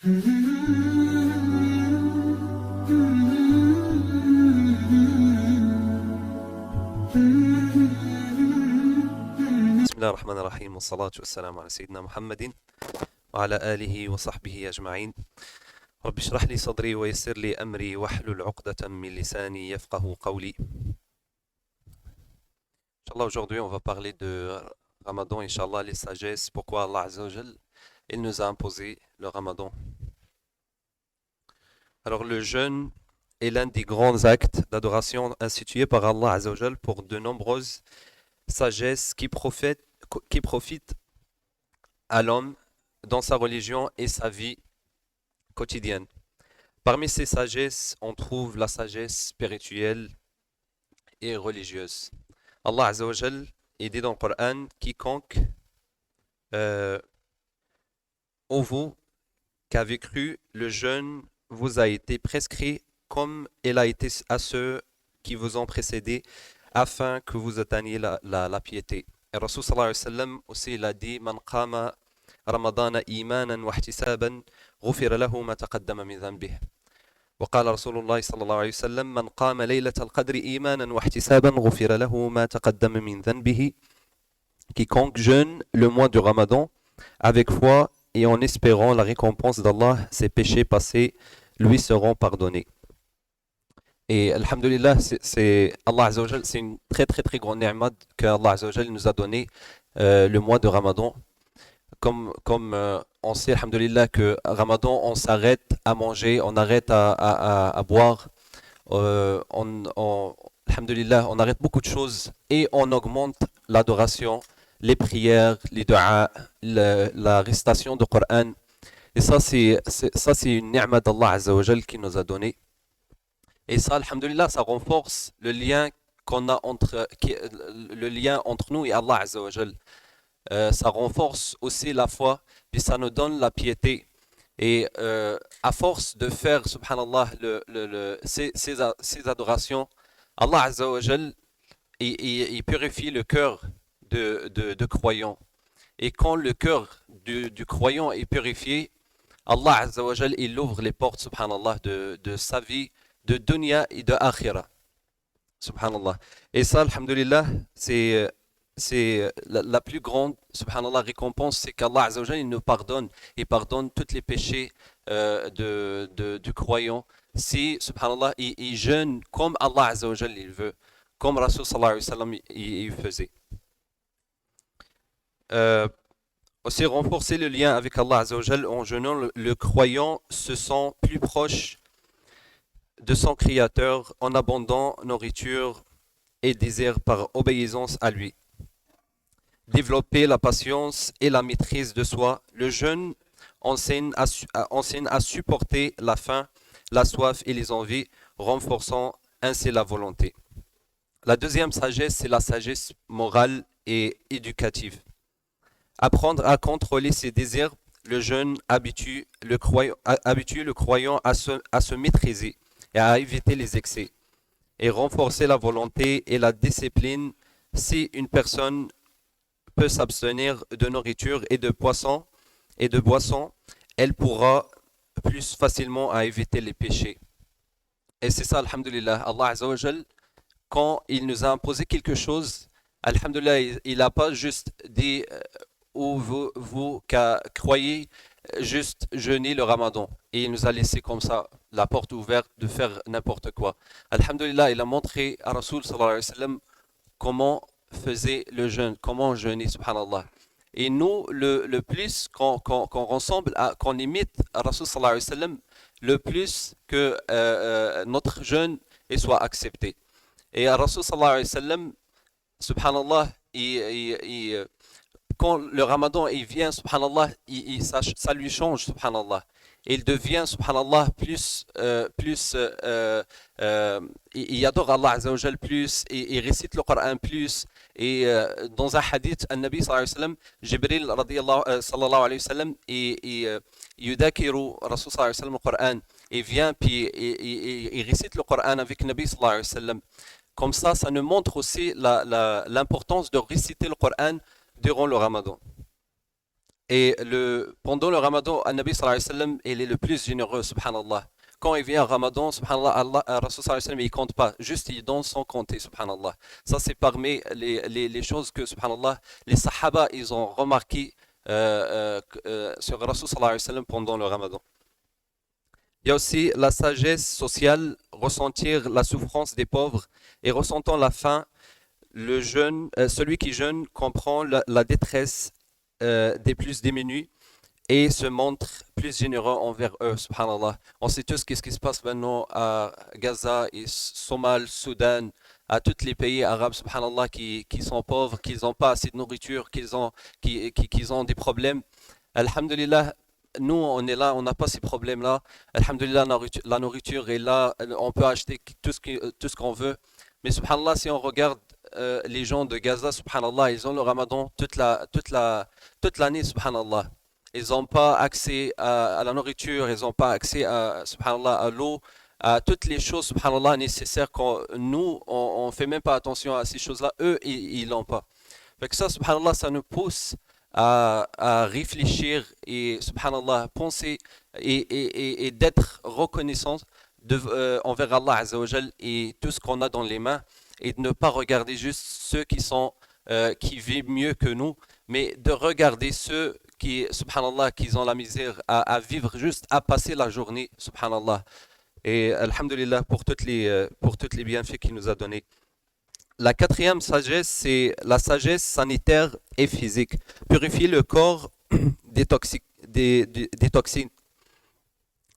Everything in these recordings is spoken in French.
بسم الله الرحمن الرحيم والصلاة والسلام على سيدنا محمد وعلى آله وصحبه أجمعين. رب اشرح لي صدري ويسر لي أمري واحلل عقدة من لساني يفقه قولي. Inch'Allah, aujourd'hui on va parler de Ramadan, Inch'Allah, les sagesses, pourquoi Allah Azza wa Jal, il nous a imposé le Ramadan. Alors le jeûne est l'un des grands actes d'adoration institués par Allah Azza wa Jal pour de nombreuses sagesses qui profitent à l'homme dans sa religion et sa vie quotidienne. Parmi ces sagesses, on trouve la sagesse spirituelle et religieuse. Allah Azza wa Jal, il dit dans le Coran, quiconque ô vous qu'avez cru, le jeûne vous a été prescrit comme il a été à ceux qui vous ont précédés, afin que vous atteigniez la piété. Et Rasul sallallahu alayhi wa sallam aussi il a dit Man qama ramadana imanan wa ihtisaban ghufira lahu ma taqaddama min dhanbih. وقال رسول الله صلى الله عليه وسلم من قام ليلة القدر إيمانا واحتسابا غفر له ما تقدم من ذنبه. Quiconque jeûne le mois du Ramadan avec foi et en espérant la récompense d'Allah, ses péchés passés lui seront pardonnés. Et alhamdulillah, c'est Allah Azza wa Jal, c'est une très grande ni'mat que Allah Azza wa Jal nous a donné le mois de Ramadan. Comme on sait, alhamdulillah, que Ramadan, on s'arrête à manger, on arrête à boire, alhamdulillah, on arrête beaucoup de choses et on augmente l'adoration, les prières, les du'a, la récitation du Coran. Et ça, c'est une ni'mat d'Allah Azza wa Jal qui nous a donné. Et ça, alhamdulillah, ça renforce le lien qu'on a entre nous et Allah Azza wa Jal. Ça renforce aussi la foi, puis ça nous donne la piété. Et à force de faire, subhanallah, ces adorations, Allah Azza wa Jal, il purifie le cœur de croyants. Et quand le cœur du croyant est purifié, Allah Azza wa Jal, il ouvre les portes, subhanallah, de sa vie, de dunya et de akhira. Subhanallah. Et ça, alhamdulillah, c'est la plus grande, subhanallah, récompense, c'est qu'Allah Azza wa Jal, il nous pardonne. Il pardonne tous les péchés du croyant. Si, subhanallah, il jeûne comme Allah Azza wa Jal, il veut. Comme Rasul sallallahu alayhi wa sallam, il faisait. Aussi renforcer le lien avec Allah Azza wa Jal en jeûnant, le croyant se sent plus proche de son Créateur en abondant nourriture et désir par obéissance à lui. Développer la patience et la maîtrise de soi. Le jeûne enseigne à supporter la faim, la soif et les envies, renforçant ainsi la volonté. La deuxième sagesse, c'est la sagesse morale et éducative. Apprendre à contrôler ses désirs. Le jeûne habitue le croyant à se maîtriser et à éviter les excès. Et renforcer la volonté et la discipline. Si une personne peut s'abstenir de nourriture et de boissons, elle pourra plus facilement à éviter les péchés. Et c'est ça, alhamdulillah, Allah Azza wa Jal, quand il nous a imposé quelque chose, alhamdulillah, il n'a pas juste dit ou vous croyez juste jeûner le Ramadan. Et il nous a laissé comme ça la porte ouverte de faire n'importe quoi. Alhamdulillah, il a montré à Rasul sallallahu alayhi wa sallam comment faisait le jeûne, comment jeûner, subhanallah. Et nous, le plus qu'on ressemble, qu'on imite à Rasul sallallahu alayhi wa sallam, le plus que notre jeûne soit accepté. Et à Rasul sallallahu alayhi wa sallam, subhanallah, quand le Ramadan il vient, subhanallah, ça lui change, subhanallah. Et il devient, subhanallah, il adore Allah Azza wa Jal plus, et il récite le Coran plus. Et dans un hadith, un Nabi sallallahu alayhi wa sallam, Jibril sallallahu alayhi wa sallam, et yudakiru Rasul sallallahu alayhi wa sallam le Coran. Il vient, puis il récite le Coran avec Nabi sallallahu alayhi wa sallam. Comme ça nous montre aussi l'importance de réciter le Coran durant le Ramadan. Et pendant le Ramadan, Al-Nabi sallallahu alayhi wa sallam, il est le plus généreux, subhanallah. Quand il vient au Ramadan, subhanallah, Rasul sallallahu alayhi wa sallam, il compte pas, juste il donne sans compter, subhanallah. Ça, c'est parmi les choses que, subhanallah, les Sahaba, ils ont remarqué sur Rasul sallallahu alayhi wa sallam pendant le Ramadan. Il y a aussi la sagesse sociale, ressentir la souffrance des pauvres et ressentant la faim. Celui qui jeûne comprend la détresse des plus démunis et se montre plus généreux envers eux, subhanallah. On sait tous ce qui se passe maintenant à Gaza et Somal, Soudan, à tous les pays arabes, subhanallah, qui sont pauvres, qui n'ont pas assez de nourriture, qu'ils ont des problèmes. Alhamdulillah, nous, on est là, on n'a pas ces problèmes-là. Alhamdulillah, la nourriture est là, on peut acheter tout ce qu'on veut. Mais subhanallah, si on regarde les gens de Gaza, subhanallah, ils ont le Ramadan toute l'année, subhanallah. Ils n'ont pas accès à la nourriture, ils n'ont pas accès subhanallah, à l'eau, à toutes les choses, subhanallah, nécessaires nous, on ne fait même pas attention à ces choses-là. Eux, ils l'ont pas. Fait que ça, subhanallah, ça nous pousse à réfléchir et, subhanallah, penser et d'être reconnaissant envers Allah Azza wa Jal et tout ce qu'on a dans les mains et de ne pas regarder juste ceux qui vivent mieux que nous, mais de regarder ceux qui, subhanallah, qui ont la misère à vivre juste, à passer la journée, subhanallah. Et alhamdulillah pour toutes les bienfaits qu'il nous a donnés. La quatrième sagesse, c'est la sagesse sanitaire et physique. Purifier le corps des toxines.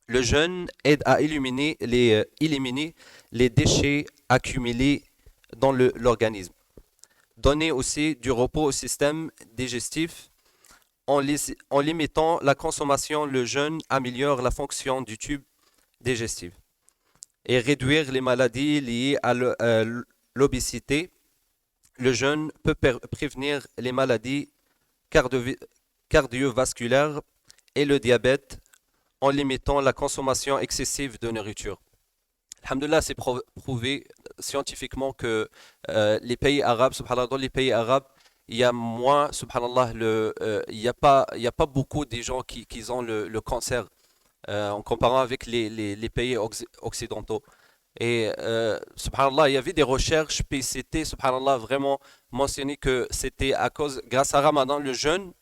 Le jeûne aide à éliminer les déchets accumulés dans l'organisme. Donner aussi du repos au système digestif. En limitant la consommation, le jeûne améliore la fonction du tube digestif. Et réduire les maladies liées à l'obésité. Le jeûne peut prévenir les maladies cardiovasculaires et le diabète en limitant la consommation excessive de nourriture. Alhamdulillah, c'est prouvé scientifiquement que les pays arabes, subhanallah, dans les pays arabes, il y a moins, subhanallah, il n'y a pas beaucoup de gens qui ont le cancer en comparant avec les pays occidentaux. Et subhanallah, il y avait des recherches, puis c'était, subhanallah, vraiment mentionné que c'était grâce à Ramadan, le jeûne,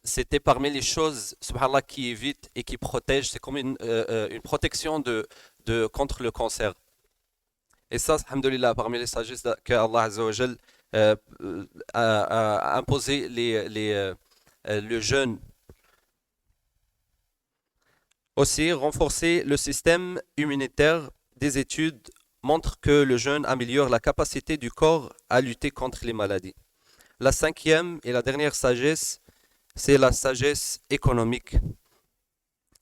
c'était parmi les choses, subhanallah, qui évitent et qui protègent. C'est comme une protection contre le cancer. Et ça, alhamdulillah, parmi les sagesses que Allah Azza wa Jal a imposé le jeûne. Aussi, renforcer le système immunitaire. Des études montrent que le jeûne améliore la capacité du corps à lutter contre les maladies. La cinquième et la dernière sagesse, c'est la sagesse économique.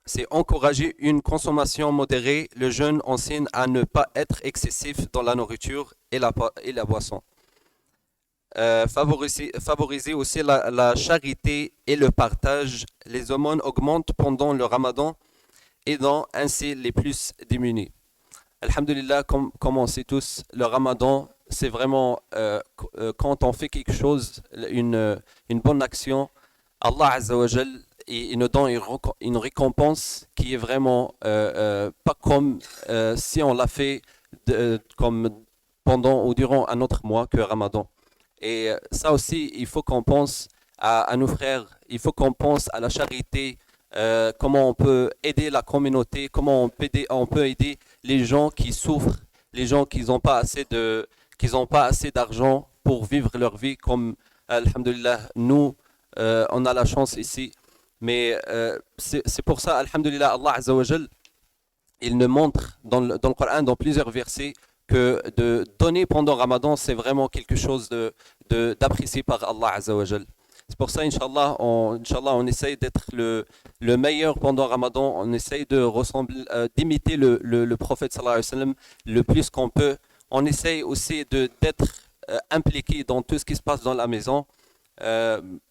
C'est encourager une consommation modérée. Le jeûne enseigne à ne pas être excessif dans la nourriture et la boisson. Favoriser aussi la charité et le partage. Les aumônes augmentent pendant le Ramadan, aidant ainsi les plus démunis. Alhamdulillah, comme on sait tous, le Ramadan, c'est vraiment quand on fait quelque chose, une bonne action, Allah Azza wa Jal, il nous donne une récompense qui est vraiment pas comme si on l'a fait comme pendant ou durant un autre mois que Ramadan. Et ça aussi, il faut qu'on pense à nos frères, il faut qu'on pense à la charité, comment on peut aider la communauté, comment on peut aider les gens qui souffrent, les gens qui n'ont pas assez d'argent pour vivre leur vie, comme alhamdulillah, nous, on a la chance ici. Mais c'est pour ça, alhamdulillah, Allah Azza wa Jal, il nous montre dans le Coran, dans plusieurs versets, que de donner pendant Ramadan, c'est vraiment quelque chose d'apprécié par Allah Azza wa Jal. C'est pour ça, Inch'Allah, on essaye d'être le meilleur pendant Ramadan. On essaye d'imiter le prophète sallallahu alayhi wa sallam le plus qu'on peut. On essaye aussi d'être impliqué dans tout ce qui se passe dans la maison.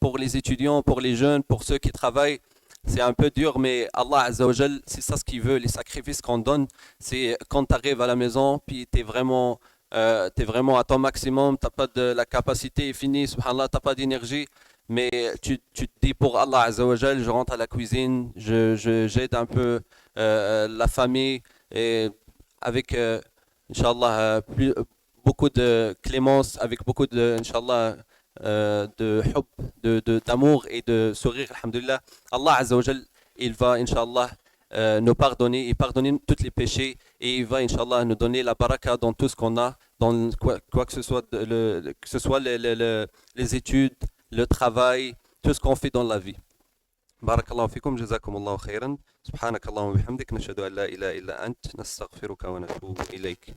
Pour les étudiants, pour les jeunes, pour ceux qui travaillent, c'est un peu dur, mais Allah Azza wa Jal, c'est ça ce qu'il veut. Les sacrifices qu'on donne, c'est quand tu arrives à la maison, puis tu es vraiment à ton maximum, la capacité est finie, subhanallah, tu n'as pas d'énergie. mais tu te dis pour Allah Azza wa Jal, je rentre à la cuisine, j'aide un peu la famille et avec, Inch'Allah, beaucoup de clémence, avec beaucoup de, Inch'Allah, de hub, d'amour et de sourire, alhamdulillah. Allah Azza wa Jal, il va, Inch'Allah, nous pardonner et pardonner tous les péchés et il va, Inch'Allah, nous donner la baraka dans tout ce qu'on a, dans quoi que ce soit, que ce soit les études, le travail, tout ce qu'on fait dans la vie. بارك الله فيكم جزاكم الله خيرا سبحانك اللهم وبحمدك نشهد أن لا إله إلا أنت نستغفرك ونتوب إليك